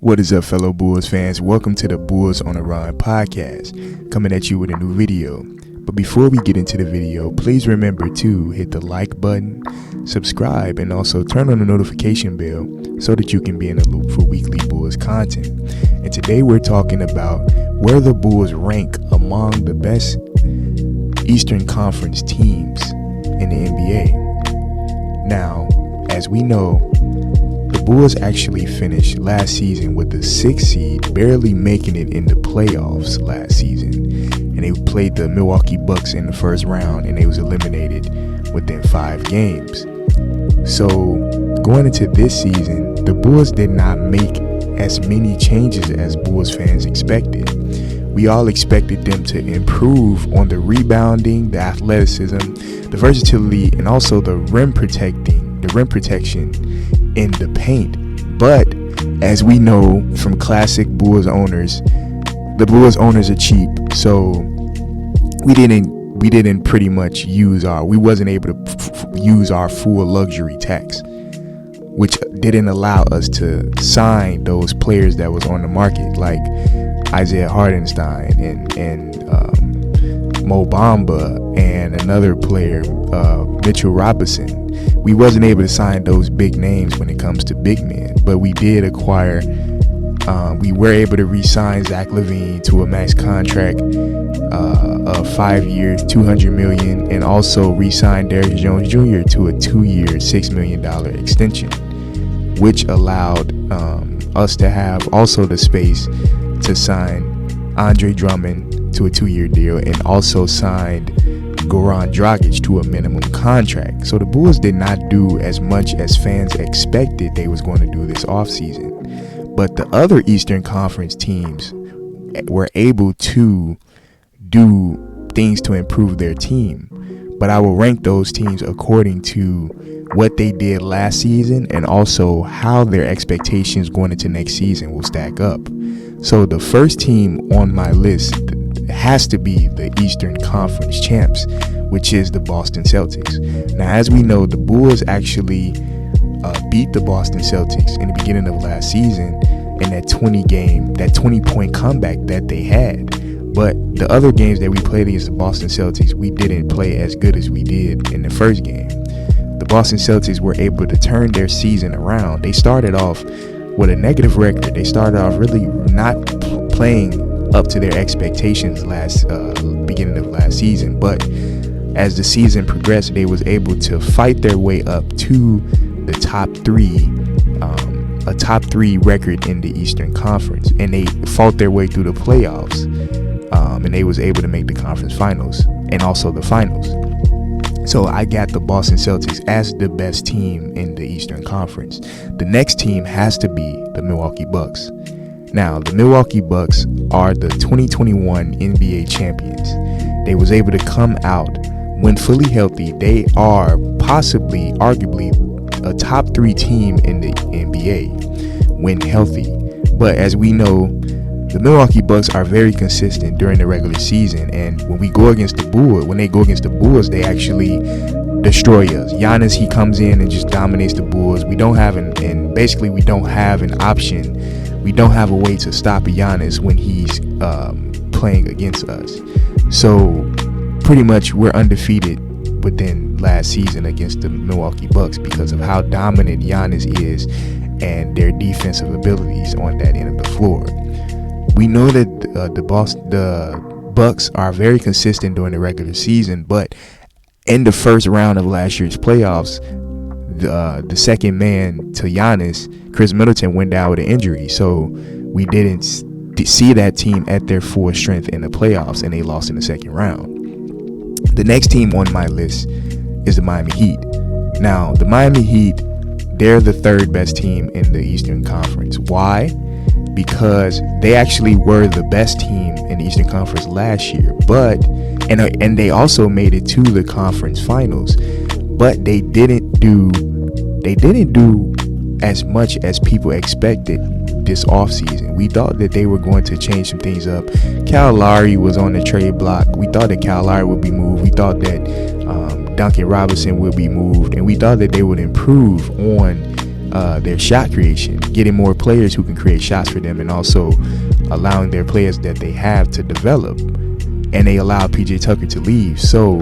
What is up, fellow Bulls fans? Welcome to the Bulls on the Run podcast, coming at you with a new video. But before we get into the video, please remember to hit the like button, subscribe, and also turn on the notification bell so that you can be in the loop for weekly Bulls content. And today we're talking about where the Bulls rank among the best Eastern Conference teams in the NBA. Now, as we know, the Bulls actually finished last season with the 6th seed, barely making it in the playoffs last season. And they played the Milwaukee Bucks in the first round, and they was eliminated within 5 games. So going into this season, the Bulls did not make as many changes as Bulls fans expected. We all expected them to improve on the rebounding, the athleticism, the versatility, and also the rim protection in the paint. But as we know from classic Bulls owners, the Bulls owners are cheap, so we didn't pretty much we wasn't able to use our full luxury tax, which didn't allow us to sign those players that was on the market, like Isaiah Hartenstein and Mo Bamba and another player, Mitchell Robinson. We wasn't able to sign those big names when it comes to big men, but we did acquire. We were able to re-sign Zach LaVine to a max contract of 5 years, $200 million, and also re-sign Derrick Jones Jr. to a 2-year, $6 million extension, which allowed us to have also the space to sign Andre Drummond to a 2-year deal, and also signed Goran Dragic to a minimum contract. So the Bulls did not do as much as fans expected they was going to do this offseason. But the other Eastern Conference teams were able to do things to improve their team. But I will rank those teams according to what they did last season and also how their expectations going into next season will stack up. So the first team on my list has to be the Eastern Conference champs, which is the Boston Celtics. Now, as we know, the Bulls actually beat the Boston Celtics in the beginning of last season in that 20-point comeback that they had. But the other games that we played against the Boston Celtics, we didn't play as good as we did in the first game. The Boston Celtics were able to turn their season around. They started off with a negative record. They started off really not playing up to their expectations beginning of last season, but as the season progressed, they was able to fight their way up to the top 3, a top 3 record in the Eastern Conference, and they fought their way through the playoffs, and they was able to make the conference finals and also the finals. So I got the Boston Celtics as the best team in the Eastern Conference. The next team has to be the Milwaukee Bucks. Now, the Milwaukee Bucks are the 2021 NBA champions. They was able to come out when fully healthy. They are possibly, arguably, a top 3 team in the NBA when healthy. But as we know, the Milwaukee Bucks are very consistent during the regular season, and when they go against the Bulls, they actually destroy us. Giannis, he comes in and just dominates the Bulls. We don't have an option. We don't have a way to stop Giannis when he's playing against us. So pretty much we're undefeated within last season against the Milwaukee Bucks because of how dominant Giannis is and their defensive abilities on that end of the floor. We know that the Bucks are very consistent during the regular season, but in the first round of last year's playoffs, the second man to Giannis, Chris Middleton, went down with an injury, so we didn't see that team at their full strength in the playoffs, and they lost in the second round. The next team on my list is the Miami Heat. Now, the Miami Heat, they're the 3rd best team in the Eastern Conference. Why? Because they actually were the best team in the Eastern Conference last year, and they also made it to the conference finals, but they didn't do as much as people expected this offseason. We thought that they were going to change some things up. Kyle Lowry was on the trade block. We thought that Kyle Lowry would be moved. We thought that Duncan Robinson would be moved, and we thought that they would improve on their shot creation, getting more players who can create shots for them, and also allowing their players that they have to develop. And they allowed PJ Tucker to leave, so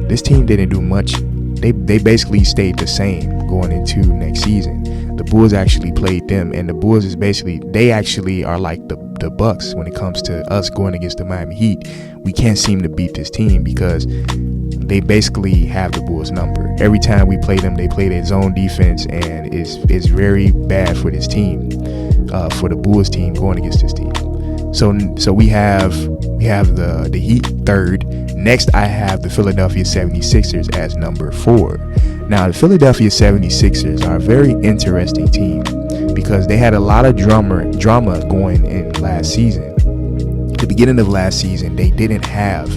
this team didn't do much. They basically stayed the same going into next season. The Bulls actually played them, and the Bulls is basically, they actually are like the Bucks when it comes to us going against the Miami Heat. We can't seem to beat this team because they basically have the Bulls number. Every time we play them, they play their zone defense, and it's very bad for this team, for the Bulls team going against this team. So we have the Heat third. Next, I have the Philadelphia 76ers as number 4. Now, the Philadelphia 76ers are a very interesting team because they had a lot of drama going in last season. At the beginning of last season, they didn't have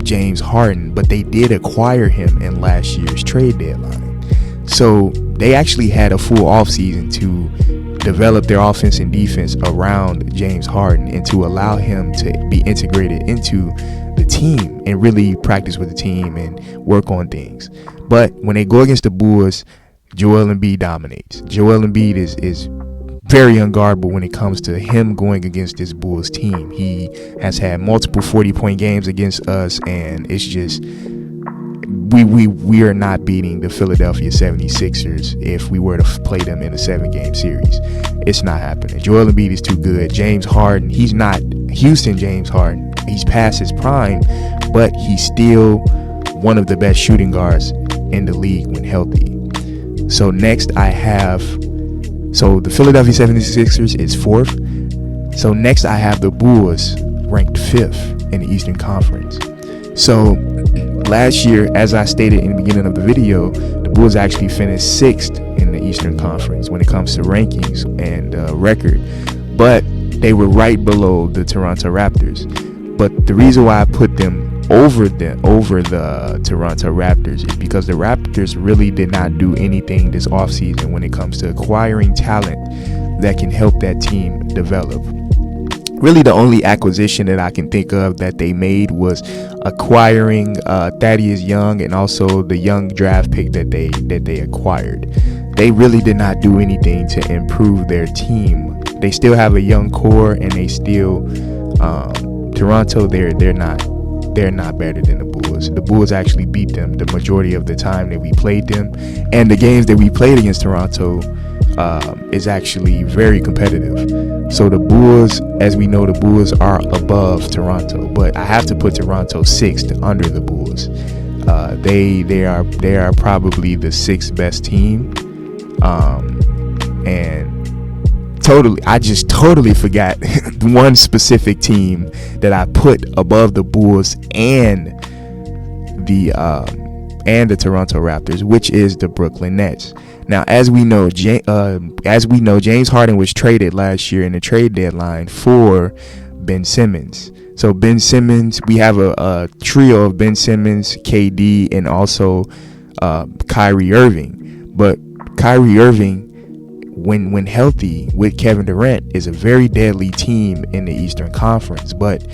James Harden, but they did acquire him in last year's trade deadline. So they actually had a full offseason to develop their offense and defense around James Harden and to allow him to be integrated into the team and really practice with the team and work on things. But when they go against the Bulls, Joel Embiid dominates. Joel Embiid is very unguardable when it comes to him going against this Bulls team. He has had multiple 40-point games against us, and it's just we are not beating the Philadelphia 76ers if we were to play them in a 7-game series. It's not happening. Joel Embiid is too good. James Harden, he's not Houston James Harden. He's past his prime, but he's still one of the best shooting guards in the league when healthy. So next I have, so the Philadelphia 76ers is 4th. So next I have the Bulls ranked 5th in the Eastern Conference. So last year, as I stated in the beginning of the video, the Bulls actually finished 6th in the Eastern Conference when it comes to rankings and record, but they were right below the Toronto Raptors. But the reason why I put them over the Toronto Raptors is because the Raptors really did not do anything this offseason when it comes to acquiring talent that can help that team develop. Really, the only acquisition that I can think of that they made was acquiring Thaddeus Young and also the young draft pick that they acquired. They really did not do anything to improve their team. They still have a young core, and they still Toronto. They're not better than the Bulls. The Bulls actually beat them the majority of the time that we played them, and the games that we played against Toronto is actually very competitive. So the Bulls, as we know, the Bulls are above Toronto, but I have to put Toronto 6th under the Bulls. They are probably the 6th best team, and I just totally forgot one specific team that I put above the Bulls and the Toronto Raptors, which is the Brooklyn Nets. Now, as we know, James Harden was traded last year in the trade deadline for Ben Simmons. So Ben Simmons, we have a trio of Ben Simmons, KD, and also Kyrie Irving. But Kyrie Irving, when healthy with Kevin Durant, is a very deadly team in the Eastern Conference. But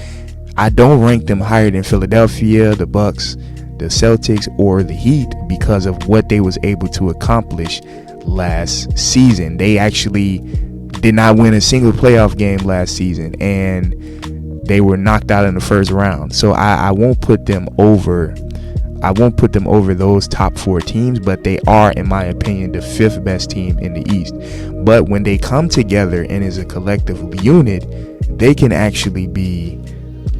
I don't rank them higher than Philadelphia, the Bucks, the Celtics, or the Heat because of what they was able to accomplish last season. They actually did not win a single playoff game last season, and they were knocked out in the first round. So I won't put them over those top 4 teams, but they are, in my opinion, the 5th best team in the East. But when they come together and as a collective unit, they can actually be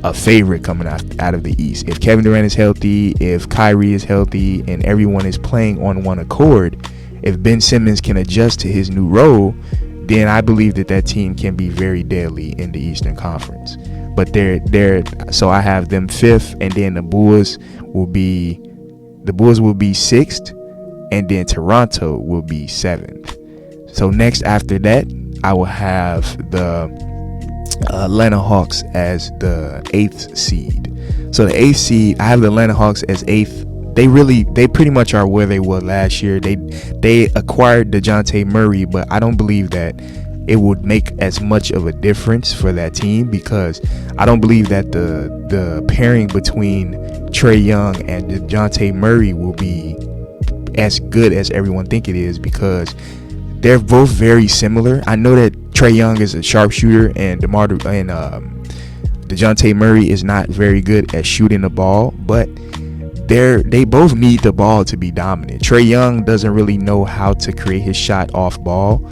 a favorite coming out of the East. If Kevin Durant is healthy, if Kyrie is healthy, and everyone is playing on one accord, if Ben Simmons can adjust to his new role, then I believe that team can be very deadly in the Eastern Conference. But so I have them 5th, and then the Bulls will be 6th, and then Toronto will be 7th. So next after that, I will have the Atlanta Hawks as the 8th seed. So the 8th seed, I have the Atlanta Hawks as 8th. They pretty much are where they were last year. They acquired DeJounte Murray, but I don't believe that it would make as much of a difference for that team because I don't believe that the pairing between Trae Young and DeJounte Murray will be as good as everyone think it is, because they're both very similar. I know that Trae Young is a sharpshooter and DeJounte Murray is not very good at shooting the ball, but they both need the ball to be dominant. Trae Young doesn't really know how to create his shot off ball,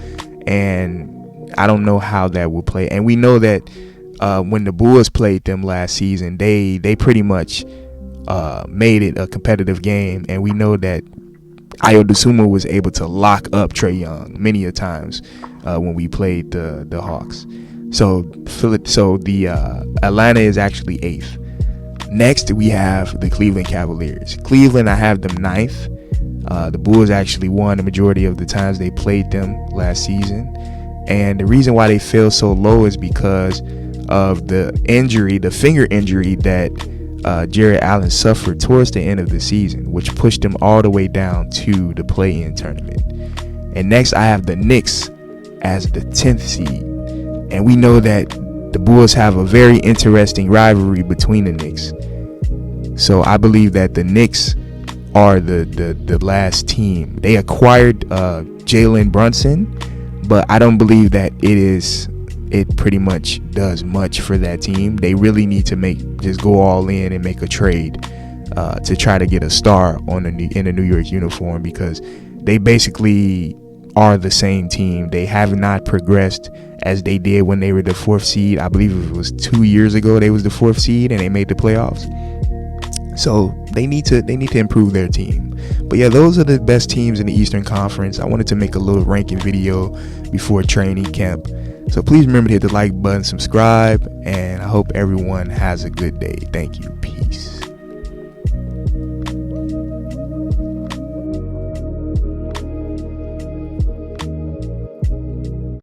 and I don't know how that will play. And we know that when the Bulls played them last season, they pretty much made it a competitive game, and we know that Ayo Dosunmu was able to lock up Trae Young many a times when we played the Hawks. So the Atlanta is actually 8th. Next, we have the Cleveland Cavaliers. Cleveland, I have them 9th. The Bulls actually won the majority of the times they played them last season. And the reason why they fell so low is because of the finger injury that Jared Allen suffered towards the end of the season, which pushed him all the way down to the play-in tournament. And next, I have the Knicks as the 10th seed. And we know that the Bulls have a very interesting rivalry between the Knicks. So I believe that the Knicks are the last team. They acquired Jalen Brunson, but I don't believe that it pretty much does much for that team. They really need to just go all in and make a trade to try to get a star in a New York uniform, because they basically are the same team. They have not progressed as they did when they were the 4th seed. I believe it was 2 years ago they was the 4th seed and they made the playoffs. So they need to improve their team. But yeah, those are the best teams in the Eastern Conference. I wanted to make a little ranking video before training camp. So please remember to hit the like button, subscribe, and I hope everyone has a good day. Thank you. Peace.